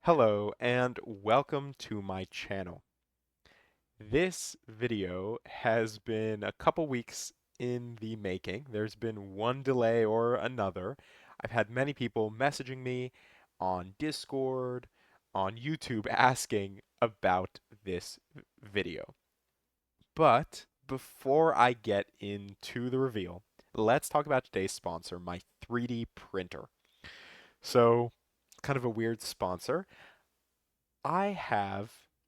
Hello and welcome to my channel. This video has been a couple weeks in the making. There's been one delay or another. I've had many people messaging me on Discord, on YouTube asking about this video. But before I get into the reveal, let's talk about today's sponsor, my 3D printer. So, kind of a weird sponsor. I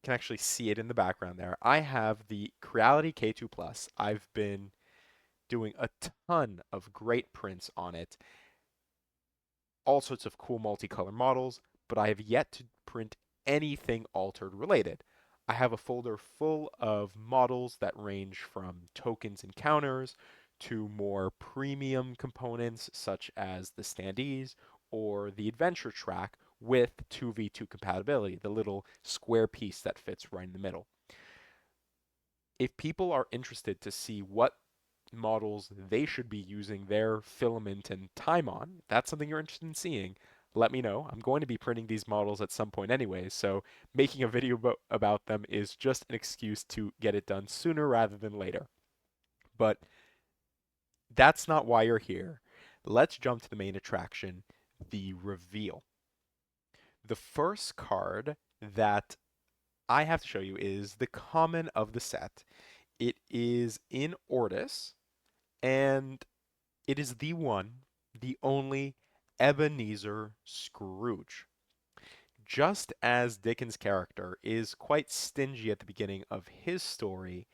can actually see it in the background there. I have the Creality K2 Plus. I've been doing a ton of great prints on it, all sorts of cool multicolor models, but I have yet to print anything altered related. I have a folder full of models that range from tokens and counters to more premium components such as the standees or the adventure track with 2v2 compatibility, the little square piece that fits right in the middle. If people are interested to see what models they should be using their filament and time on, if that's something you're interested in seeing, let me know. I'm going to be printing these models at some point anyway, so making a video about them is just an excuse to get it done sooner rather than later. But that's not why you're here. Let's jump to the main attraction, the reveal. The first card that I have to show you is the common of the set. It is in Ortis, and it is the one, the only Ebenezer Scrooge. Just as Dickens' character is quite stingy at the beginning of his story,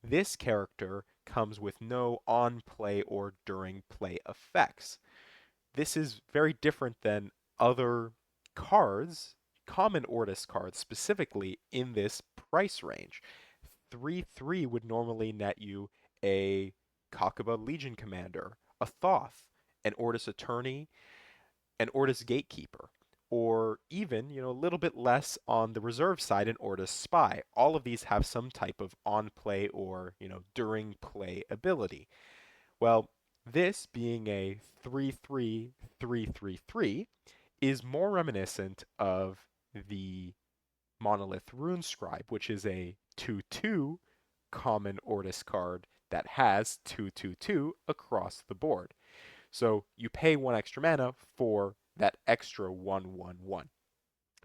this character comes with no on play or during play effects. This is very different than other cards, common Ortis cards specifically, in this price range. 3/3 would normally net you a Kakaba Legion Commander, a Thoth, an Ortis Attorney, an Ortis Gatekeeper, or even, a little bit less on the reserve side, an Ortis Spy. All of these have some type of on play or, during play ability. Well, this being a 3/3 3/3/3 is more reminiscent of the Monolith Rune Scribe, which is a 2/2 common Ortis card that has 2/2/2 across the board. So you pay one extra mana for that extra 1/1/1.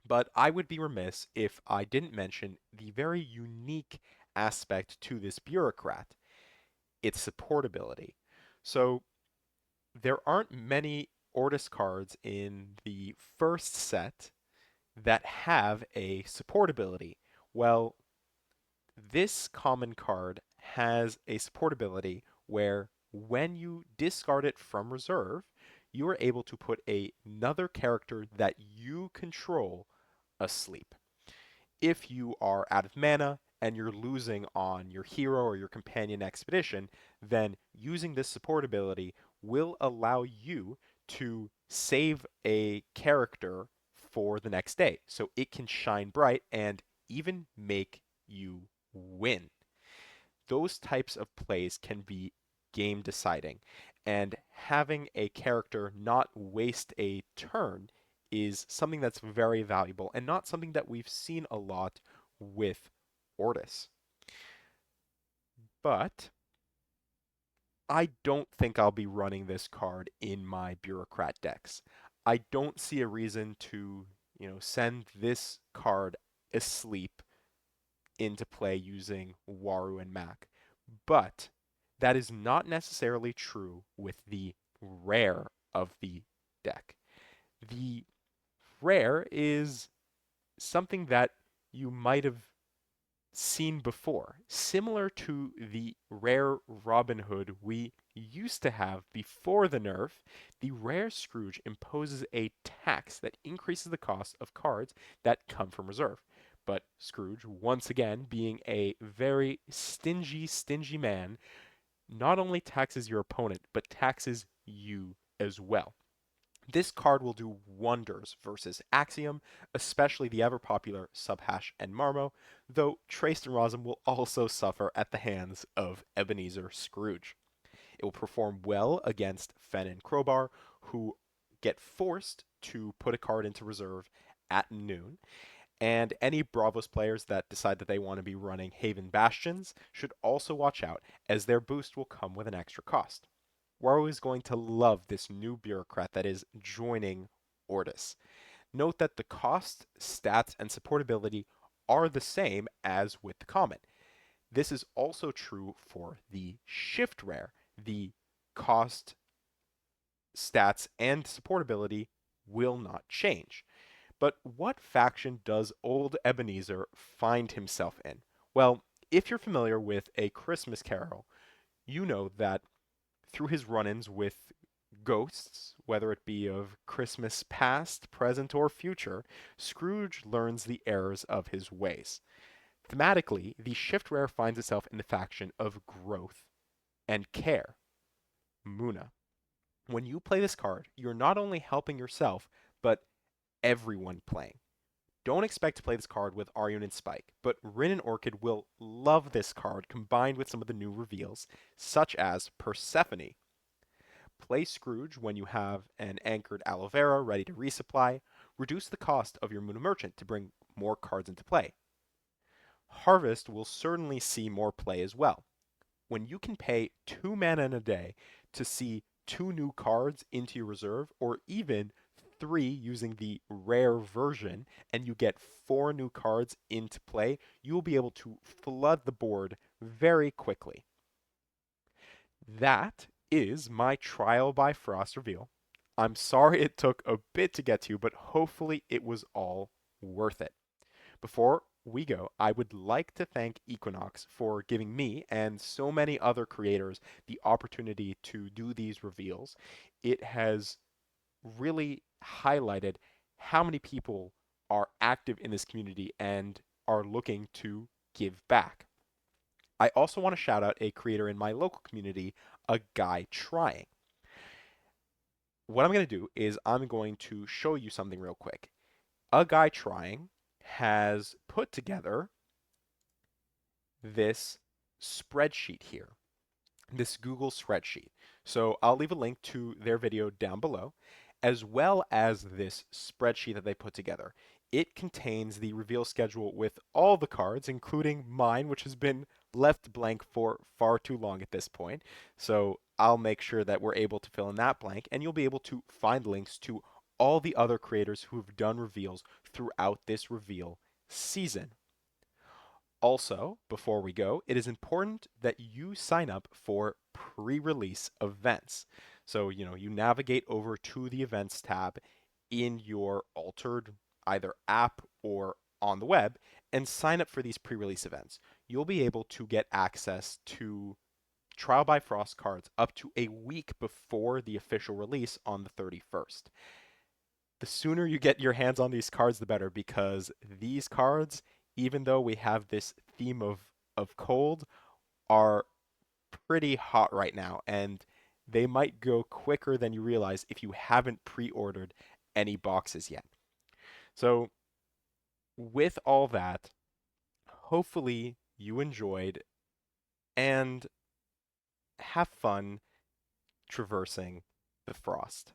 But I would be remiss if I didn't mention the very unique aspect to this bureaucrat, its supportability. So there aren't many Ortis cards in the first set that have a support ability. Well, this common card has a support ability where when you discard it from reserve, you are able to put another character that you control asleep. If you are out of mana and you're losing on your hero or your companion expedition, then using this support ability will allow you to save a character for the next day. So it can shine bright and even make you win. Those types of plays can be game deciding, and having a character not waste a turn is something that's very valuable and not something that we've seen a lot with Ortis. But I don't think I'll be running this card in my bureaucrat decks. I don't see a reason to, send this card asleep into play using Waru and Mac. But that is not necessarily true with the rare of the deck. The rare is something that you might have seen before, similar to the rare Robin Hood we used to have before the nerf. The rare Scrooge imposes a tax that increases the cost of cards that come from reserve. But Scrooge, once again, being a very stingy man, not only taxes your opponent, but taxes you as well. This card will do wonders versus Axiom, especially the ever-popular Subhash and Marmo, though Traced and Rosm will also suffer at the hands of Ebenezer Scrooge. It will perform well against Fen and Crowbar, who get forced to put a card into reserve at noon. And any Bravos players that decide that they want to be running Haven Bastions should also watch out, as their boost will come with an extra cost. Waro is going to love this new bureaucrat that is joining Ortis. Note that the cost, stats, and supportability are the same as with the Comet. This is also true for the Shift Rare. The cost, stats, and supportability will not change. But what faction does old Ebenezer find himself in? Well, if you're familiar with A Christmas Carol, you know that through his run-ins with ghosts, whether it be of Christmas past, present, or future, Scrooge learns the errors of his ways. Thematically, the Shift Rare finds itself in the faction of growth and care, Muna. When you play this card, you're not only helping yourself, but everyone playing. Don't expect to play this card with Aryun and Spike, but Rin and Orchid will love this card combined with some of the new reveals, such as Persephone. Play Scrooge when you have an anchored aloe vera ready to resupply. Reduce the cost of your Muna Merchant to bring more cards into play. Harvest will certainly see more play as well. When you can pay 2 mana in a day to see 2 new cards into your reserve, or even 3 using the rare version, and you get 4 new cards into play, you will be able to flood the board very quickly. That is my Trial by Frost reveal. I'm sorry it took a bit to get to, but hopefully it was all worth it. Before we go, I would like to thank Equinox for giving me and so many other creators the opportunity to do these reveals. It has really highlighted how many people are active in this community and are looking to give back. I also want to shout out a creator in my local community, a guy trying. What I'm going to do is I'm going to show you something real quick. A guy trying has put together this spreadsheet here, this Google spreadsheet. So I'll leave a link to their video down below, as well as this spreadsheet that they put together. It contains the reveal schedule with all the cards, including mine, which has been left blank for far too long at this point. So I'll make sure that we're able to fill in that blank, and you'll be able to find links to all the other creators who've done reveals throughout this reveal season. Also, before we go, it is important that you sign up for pre-release events. So, you navigate over to the events tab in your altered either app or on the web and sign up for these pre-release events. You'll be able to get access to Trial by Frost cards up to a week before the official release on the 31st. The sooner you get your hands on these cards, the better, because these cards, even though we have this theme of cold, are pretty hot right now, and they might go quicker than you realize if you haven't pre-ordered any boxes yet. So, with all that, hopefully you enjoyed and have fun traversing the frost.